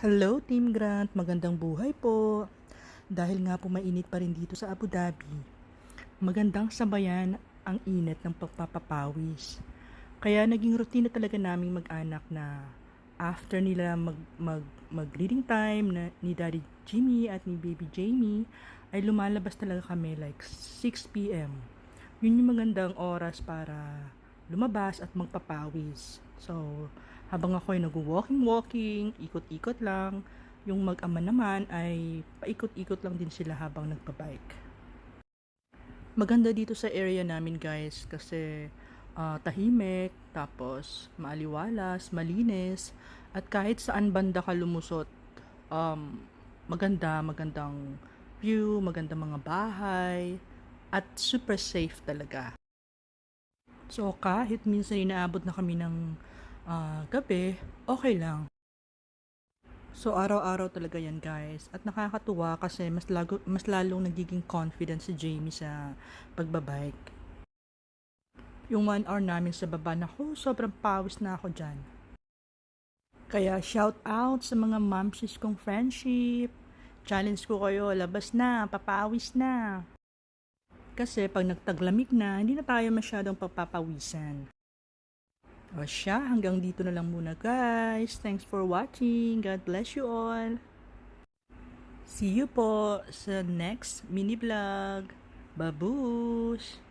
Hello Team Grant, magandang buhay po. Dahil nga po mainit pa rin dito sa Abu Dhabi, magandang sabayan ang init ng pagpapapawis. Kaya naging routine na talaga naming mag-anak na after nila mag reading time na ni Daddy Jimmy at ni Baby Jamie, ay lumalabas talaga kami like 6 p.m. Yun yung magandang oras para lumabas at magpapawis. So, habang ako ay nag-walking, ikot-ikot lang, yung mag-ama naman ay paikot-ikot lang din sila habang nagpa-bike. Maganda dito sa area namin guys kasi tahimik, tapos maaliwalas, malinis, at kahit saan banda ka lumusot, um, magandang view, magandang mga bahay, at super safe talaga. So kahit minsan inaabot na kami ng gabi, okay lang. So araw-araw talaga yan guys. At nakakatuwa kasi mas lalong nagiging confident si Jamie sa pagbabike. Yung 1 hour namin sa baba, naku, sobrang pawis na ako dyan. Kaya shout out sa mga mamsis kong friendship. Challenge ko kayo, labas na, papawis na. Kasi pag nagtaglamig na, hindi na tayo masyadong pagpapawisan. O siya, hanggang dito na lang muna guys. Thanks for watching. God bless you all. See you po sa next mini vlog. Babush!